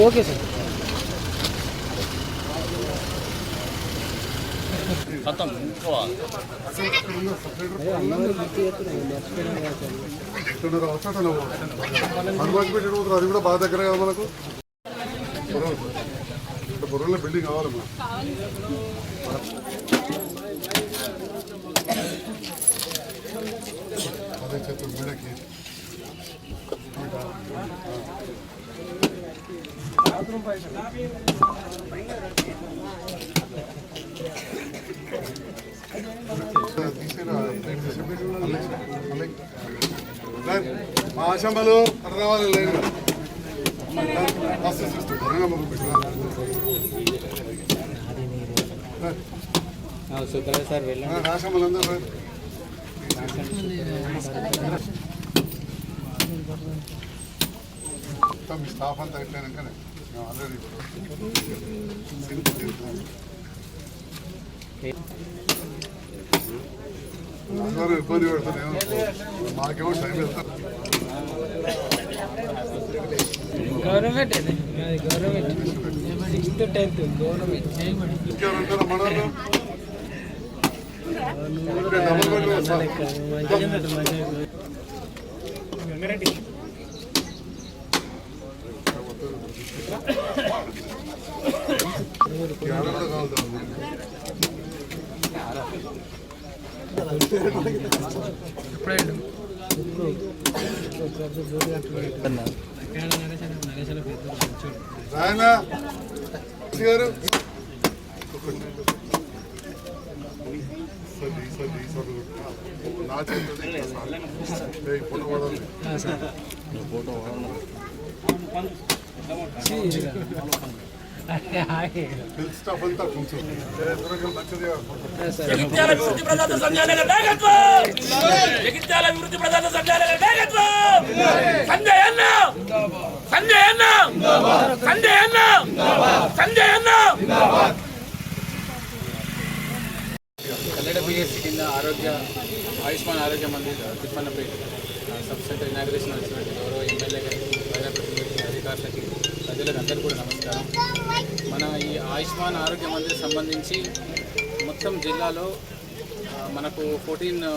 Okay sir खत्म హనుమాన్ పెట్టిన అది కూడా బాగా దగ్గర కదా మనకు బొర్రలో బిల్డింగ్ కావాలి అదే చెప్తాం బిడకి మా ఆశమ్మలు అక్కడ రావాలి లేదు సార్ వెళ్ళండి ఆశమ్మలు అందరూ మీ స్టాఫ్ అంతా అయిపోయాకనే ఆల్రెడీ అందరూ ఇబ్బంది పెడతాను మాకేమో టైం వెళ్తారు government government 6th to 10th government ఇంకెవరంటారా మనలో గారు ఫోటో స్టాఫ్ అంతా కొంచెం జగిత్యాల అభివృద్ధి ప్రదాత సంజయనగర్ నాయకత్వం జగిత్యాల అభివృద్ధి ప్రదాత సంజయనగర్ నాయకత్వం సంజయ్ అన్న సంజయ్ అన్న సంజయ్ అన్న సంజయ్ అన్న కల్లెడ పిఎస్సి కింద ఆయుష్మాన్ ఆరోగ్య Mandir Tippannapeta sub centre inauguration వచ్చినట్టు గౌరవ ఎమ్మెల్యే గారికి ప్రజాప్రతినిధులకి అధికారులకి ప్రజలకు అందరికీ కూడా నమస్కారం. మన ఈ ఆయుష్మాన్ ఆరోగ్య మందిర్ సంబంధించి మొత్తం జిల్లాలో మనకు 14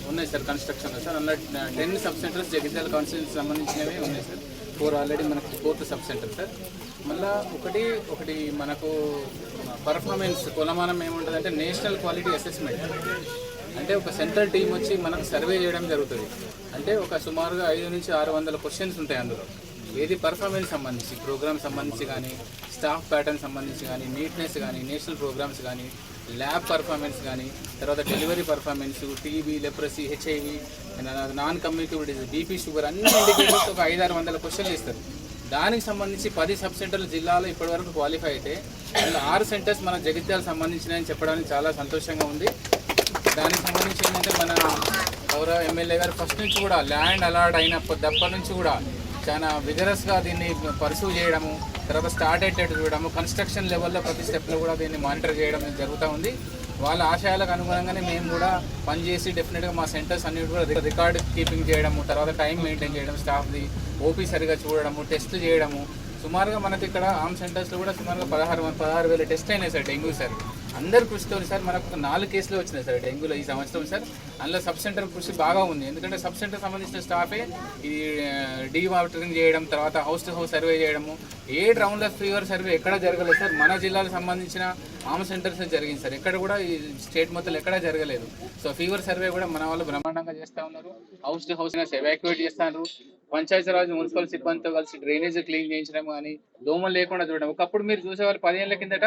ఉన్నాయి సార్ కన్స్ట్రక్షన్లో సార్. అందులో 10 సబ్ సెంటర్స్ జగిత్యాల కాన్స్టిట్యూన్సీకి సంబంధించినవి ఉన్నాయి సార్. 4 ఆల్రెడీ మనకి 4th సబ్ సెంటర్ సార్. మళ్ళీ ఒకటి మనకు పర్ఫార్మెన్స్ కొలమానం ఏముంటుందంటే నేషనల్ క్వాలిటీ అసెస్మెంట్ అంటే ఒక సెంట్రల్ టీం వచ్చి మనకు సర్వే చేయడం జరుగుతుంది. అంటే ఒక సుమారుగా 500 నుంచి 600 క్వశ్చన్స్ ఉంటాయి అందులో. ఏది పర్ఫార్మెన్స్ సంబంధించి ప్రోగ్రామ్ సంబంధించి కానీ స్టాఫ్ ప్యాటర్న్ సంబంధించి కానీ నీట్నెస్ కానీ నేషనల్ ప్రోగ్రామ్స్ కానీ ల్యాబ్ పర్ఫార్మెన్స్ కానీ తర్వాత delivery performance TB leprosy HIV non communicable disease BP sugar అన్ని ఇండికేటర్స్ ఒక 500-600 క్వశ్చన్లు ఇస్తారు. దానికి సంబంధించి 10 సబ్ సెంటర్ల జిల్లాలో ఇప్పటివరకు క్వాలిఫై అయితే అందులో 6 సెంటర్స్ మన జగిత్యాలకు సంబంధించినని చెప్పడానికి చాలా సంతోషంగా ఉంది. దానికి సంబంధించి ఏంటంటే మన గౌరవ ఎమ్మెల్యే గారు ఫస్ట్ నుంచి కూడా ల్యాండ్ అలాట్ అయినప్పటి నుంచి కూడా చాలా విగరస్గా దీన్ని పర్సూ చేయడము, తర్వాత స్టార్ట్ అయ్యేటట్టు చూడడము, కన్స్ట్రక్షన్ లెవెల్లో ప్రతి స్టెప్లో కూడా దీన్ని మానిటర్ చేయడం జరుగుతూ ఉంది. వాళ్ళ ఆశయాలకు అనుగుణంగానే మేము కూడా పనిచేసి డెఫినెట్గా మా సెంటర్స్ అన్నిటి కూడా రికార్డ్ కీపింగ్ చేయడము, తర్వాత టైం మెయింటైన్ చేయడం, స్టాఫ్ది ఓపీ సరిగా చూడడము, టెస్ట్ చేయడము. సుమారుగా మనకి ఇక్కడ ఆమ్ సెంటర్స్లో కూడా సుమారుగా 16,000 టెస్ట్ అయినాయి సార్ డెంగ్యూ సార్. అందరు కృషితో సార్ మనకు 4 కేసులు వచ్చినాయి సార్ డెంగ్యూలో ఈ సంవత్సరం సార్. అందులో సబ్ సెంటర్ కృషి బాగా ఉంది. ఎందుకంటే సబ్ సెంటర్ సంబంధించిన స్టాఫే ఈ డీవాటరింగ్ చేయడం, తర్వాత హౌస్ టు హౌస్ సర్వే చేయడము. ఏ రౌండ్ ఆఫ్ ఫీవర్ సర్వే ఎక్కడ జరగలేదు సార్. మన జిల్లాకు సంబంధించిన ఆమ్ సెంటర్స్ జరిగింది సార్. ఎక్కడ కూడా ఈ స్టేట్ మొత్తం ఎక్కడా జరగలేదు. సో ఫీవర్ సర్వే కూడా మన వాళ్ళు బ్రహ్మాండంగా చేస్తూ ఉన్నారు. హౌస్ టు హౌస్ ఎవాక్యుయేట్ చేస్తున్నారు. పంచాయతీరాజ్ మున్సిపల్ సిబ్బందితో కలిసి డ్రైనేజ్ క్లీన్ చేయించడం కానీ దోమలు లేకుండా చూడడం. ఒకప్పుడు మీరు చూసేవాళ్ళు 10 ఏళ్ల కిందట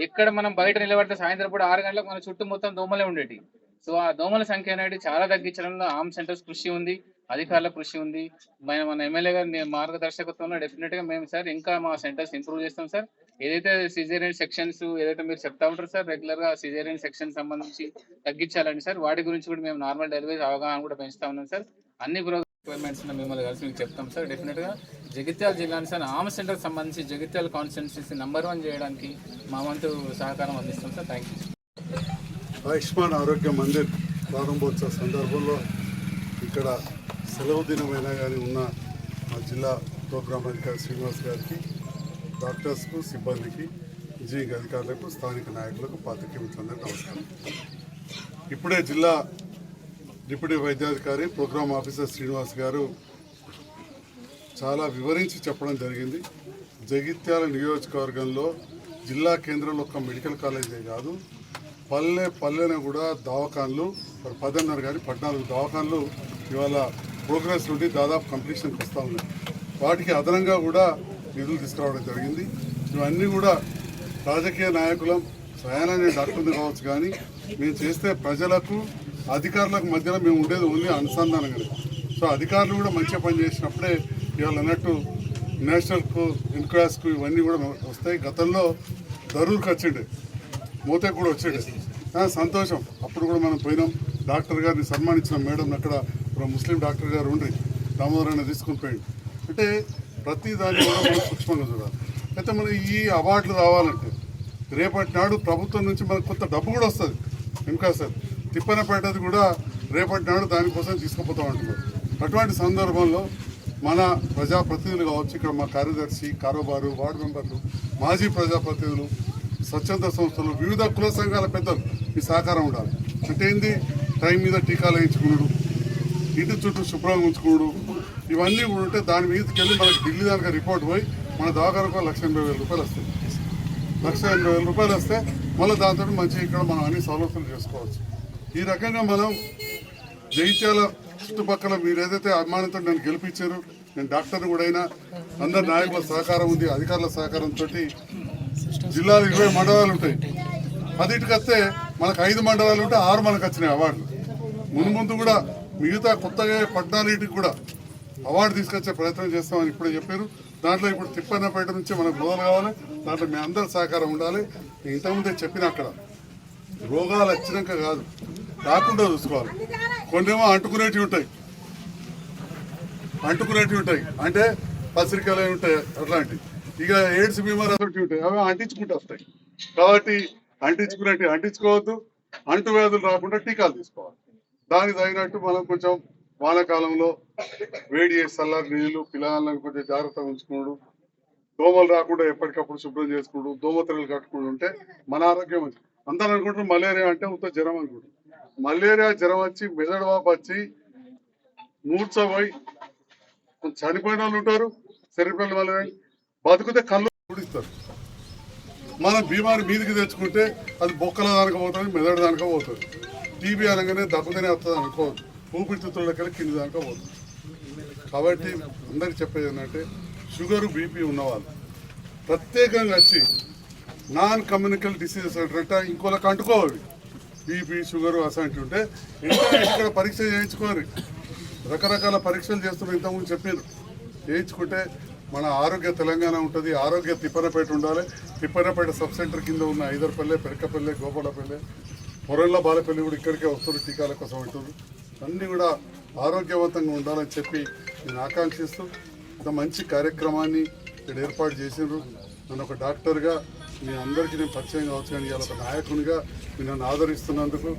ఎక్కడ మనం బయట నిలబడితే సాయంత్రం పూట 6 గంటలకు మన చుట్టూ మొత్తం దోమలే ఉండేవి. సో ఆ దోమల సంఖ్య అనేది చాలా తగ్గించడంలో ఆమ్ సెంటర్స్ కృషి ఉంది, అధికారుల కృషి ఉంది. మన ఎమ్మెల్యే గారి మార్గదర్శకత్వంలో డెఫినెట్గా మేము సార్ ఇంకా మా సెంటర్స్ ఇంప్రూవ్ చేస్తాం సార్. ఏదైతే సిజేరియన్ సెక్షన్స్ ఏదైతే మీరు చెప్తా ఉంటారు సార్ రెగ్యులర్గా సిజేరియన్ సెక్షన్ సంబంధించి తగ్గించాలండి సార్. వాటి గురించి కూడా మేము నార్మల్ డెలివరీ అవగాహన కూడా పెంచుతా ఉన్నాం సార్. అన్ని రిక్వైర్మెంట్స్ మిమ్మల్ని కలిసి మీకు చెప్తాం సార్. డెఫినెట్గా జగిత్యాల జిల్లాని సార్ ఆర్మ్స్ సెంటర్కి సంబంధించి జగిత్యాల కాన్స్టిట్యున్సీ నంబర్ 1 చేయడానికి మా వంతు సహకారం అందిస్తాం సార్. Thank you. ఆయుష్మాన్ ఆరోగ్య మందిర్ ప్రారంభోత్సవ సందర్భంలో ఇక్కడ సెలవు దినమైనా కానీ ఉన్న మా జిల్లా ప్రోగ్రామ్ అధికారి శ్రీనివాస్ గారికి, డాక్టర్స్కు, సిబ్బందికి, ఇంజనీరింగ్ అధికారులకు, స్థానిక నాయకులకు, పాత్రికేయ మిత్రులందరికీ నమస్కారం. ఇప్పుడే జిల్లా డిప్యూటీ వైద్యాధికారి ప్రోగ్రామ్ ఆఫీసర్ శ్రీనివాస్ గారు చాలా వివరించి చెప్పడం జరిగింది. జగిత్యాల నియోజకవర్గంలో జిల్లా కేంద్రంలో ఒక మెడికల్ కాలేజే కాదు, పల్లెన కూడా దవాఖాన్లు 10 కానీ 14 దవాఖాన్లు ఇవాళ ప్రోగ్రెస్ నుండి దాదాపు కంప్లీషన్కి వస్తూ ఉన్నాయి. వాటికి అదనంగా కూడా నిధులు తీసుకురావడం జరిగింది. ఇవన్నీ కూడా రాజకీయ నాయకులం, స్వయానాన్ని డాక్టర్లు కావచ్చు, కానీ మేము చేస్తే ప్రజలకు అధికారులకు మధ్యలో మేము ఉండేది ఓన్లీ అనుసంధానంగా. సో అధికారులు కూడా మంచిగా పనిచేసినప్పుడే ఇవాళ అన్నట్టు నేషనల్కు, ఇన్క్వాస్కు ఇవన్నీ కూడా వస్తాయి. గతంలో దరూర్కి వచ్చిండే, మోతే కూడా వచ్చిండే, సంతోషం. అప్పుడు కూడా మనం పోయినాం, డాక్టర్ గారిని సన్మానించిన మేడం అక్కడ ముస్లిం డాక్టర్ గారు ఉండి దామోదరాన్ని తీసుకుని పోయింది. అంటే ప్రతి దాన్ని కూడా మనం సూక్ష్మంగా చూడాలి. అయితే మనం ఈ అవార్డులు రావాలంటే రేపటి నాడు ప్రభుత్వం నుంచి మనకు కొంత డబ్బు కూడా వస్తుంది. ఇంకా సార్ తిప్పనపేటది కూడా రేపటి నాడు దానికోసం తీసుకుపోతాం అంటున్నారు. అటువంటి సందర్భంలో మన ప్రజాప్రతినిధులు కావచ్చు, ఇక్కడ మా కార్యదర్శి, కారోబారు, వార్డు మెంబర్లు, మాజీ ప్రజాప్రతినిధులు, స్వచ్ఛంద సంస్థలు, వివిధ కుల సంఘాల పెద్దలు ఈ సహకారం ఉండాలి. అంటే ఏంది, టైం మీద టీకాలు వేయించుకున్నాడు, ఇంటి చుట్టూ శుభ్రంగా ఉంచుకోడు, ఇవన్నీ కూడా ఉంటే దాని మీదకి వెళ్ళి మనకి ఢిల్లీ దానికి రిపోర్ట్ పోయి మన దవాఖానకు 1,80,000 వస్తాయి. 1,80,000 వస్తే మళ్ళీ దాంతో మంచి ఇక్కడ మనం అన్ని సౌలభ్యాలు చేసుకోవచ్చు. ఈ రకంగా మనం జగిత్యాల చుట్టుపక్కల మీరు ఏదైతే అభిమానంతో నన్ను గెలిపించారు, నేను డాక్టర్ని కూడా అయినా, అందరు నాయకుల సహకారం ఉంది, అధికారుల సహకారంతో జిల్లాలో 20 మండలాలు ఉంటాయి. 10కి వస్తే మనకు 5 మండలాలు ఉంటే 6 మనకు వచ్చినాయి అవార్డులు. ముందు కూడా మిగతా కొత్తగా 14కి కూడా అవార్డు తీసుకొచ్చే ప్రయత్నం చేస్తామని ఇప్పుడే చెప్పారు. దాంట్లో ఇప్పుడు తిప్పన్నపేట నుంచి మనకు మొదలు కావాలి, దాంట్లో మీ అందరి సహకారం ఉండాలి. ఇంతకుముందే చెప్పిన అక్కడ రోగాలు వచ్చినాక కాదు, రాకుండా చూసుకోవాలి. కొన్నేమో అంటుకునేటివి ఉంటాయి అంటే పత్రికలు ఉంటాయి అట్లాంటివి. ఇక ఎయిడ్స్ బీమార్ అసలు ఉంటాయి, అవి అంటించుకుంటూ వస్తాయి. కాబట్టి అంటించుకోవద్దు, అంటువ్యాధులు రాకుండా టీకాలు తీసుకోవాలి. దానికి తగినట్టు మనం కొంచెం వానాకాలంలో వేడి చేసి చల్లారి నీళ్ళు, పిల్లలను కొంచెం జాగ్రత్తగా ఉంచుకోవడం, దోమలు రాకుండా ఎప్పటికప్పుడు శుభ్రం చేసుకోవడం, దోమతెరలు కట్టుకుంటూ ఉంటే మన ఆరోగ్యం మంచి. అందరూ అనుకుంటారు మలేరియా అంటే ఉత్త జ్వరం అనుకుంటారు. మలేరియా జ్వరం వచ్చి మెదడు వాపు వచ్చి మూర్చపోయి చనిపోయిన వాళ్ళు ఉంటారు. సెరిబ్రల్ మలేరియా బతుకుతే కళ్ళు కుడిస్తారు. మనం బీమారి మీదికి తెచ్చుకుంటే అది బొక్కల దానికి పోతుంది, మెదడు దానిక పోతుంది. టీబీ అనగానే దెబ్బతనే వస్తుంది అనుకోవద్దు, ఊపిరితిత్తులకెళ్ళి కింది దాకా పోతుంది. కాబట్టి అందరికి చెప్పేది ఏంటంటే షుగరు, బీపీ ఉన్నవాళ్ళు ప్రత్యేకంగా వచ్చి నాన్ కమ్యూనికల్ డిసీజెస్ అంటే ఇంకోళ్ళకి అంటుకోవాలి. బీపీ, షుగరు అసంటి ఉంటే ఇక్కడ పరీక్ష చేయించుకోవాలి. రకరకాల పరీక్షలు చేస్తున్నారు, ఇంతకుముందు చెప్పారు. చేయించుకుంటే మన ఆరోగ్య తెలంగాణ ఉంటుంది. ఆరోగ్య తిప్పనపేట ఉండాలి. తిప్పనపేట సబ్ సెంటర్ కింద ఉన్న ఐదర్పల్లె, పెరకపల్లె, గోపాలపల్లె, పొరల్ల బాలపల్లి కూడా ఇక్కడికే వస్తున్నారు టీకాల కోసం అంటున్నారు. అన్నీ కూడా ఆరోగ్యవంతంగా ఉండాలని చెప్పి నేను ఆకాంక్షిస్తూ ఇంత మంచి కార్యక్రమాన్ని ఇక్కడ ఏర్పాటు చేసిండ్రు. నన్ను ఒక డాక్టర్గా మీ అందరికీ నేను పరిచయం కావచ్చు, కానీ ఇవాళ ఒక నాయకునిగా మీరు నన్ను ఆదరిస్తున్నందుకు,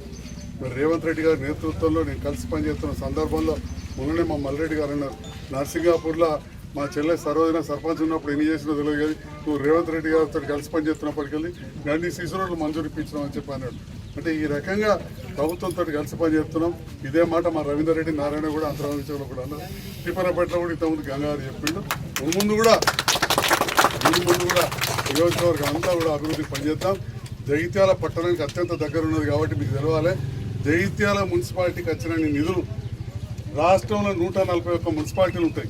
మరి రేవంత్ రెడ్డి గారి నేతృత్వంలో నేను కలిసి పనిచేస్తున్న సందర్భంలో మొన్ననే మా మల్రెడ్డి గారు అన్నారు, నర్సింగాపూర్లో మా చెల్లె సరోజన సర్పంచ్ ఉన్నప్పుడు ఎన్ని చేసినా తెలియదు, కానీ నువ్వు రేవంత్ రెడ్డి గారితో కలిసి పనిచేస్తున్నప్పటికెళ్ళి అన్ని శిశువులు మంజూరు ఇప్పించినామని చెప్పి అన్నాడు. అంటే ఈ రకంగా ప్రభుత్వంతో కలిసి పనిచేస్తున్నాం. ఇదే మాట మా రవీందర్ రెడ్డి, నారాయణ కూడా అంతర్విషయంలో కూడా అన్నారు. తిప్పనపేటలో కూడా ఇంతకుముందు గంగారు చెప్పిండు. ముందు కూడా నియోజకవర్గం అంతా కూడా అభివృద్ధికి పనిచేద్దాం. జగిత్యాల పట్టణానికి అత్యంత దగ్గర ఉన్నది కాబట్టి మీకు తెలవాలి, జగిత్యాల మున్సిపాలిటీకి వచ్చిన నిధులు రాష్ట్రంలో 141 మున్సిపాలిటీలు ఉంటాయి.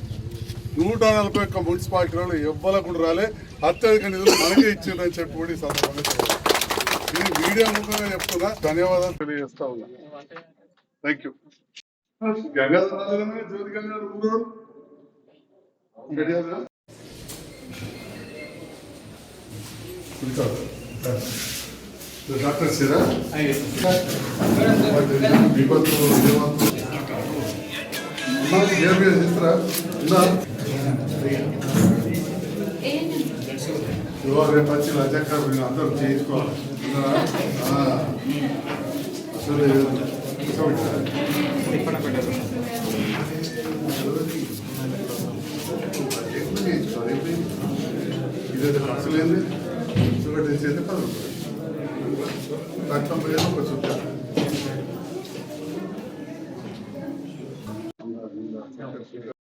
141 మున్సిపాలిటీలలో ఎవ్వరకు కూడా రాలే. అత్యధిక నిధులు మనకే ఇచ్చిందని చెప్పి కూడా ఈ సందర్భంగా చెప్పాలి. ఇది మీడియా ముఖంగా చెప్తున్నా. ధన్యవాదాలు తెలియజేస్తా ఉన్నా. Thank you. డాక్టర్ సిరా విపత్తు ఇస్తారా ఉందా రేపు వచ్చి లజక్కర్ అందరూ చేయించుకోవాలి అసలు ఇదైతే ఖర్చు లేదు షుగర్ టెస్ట్ అయితే 10 రూపాయలు రక్తం పోయేది ఒక చుట్టాలు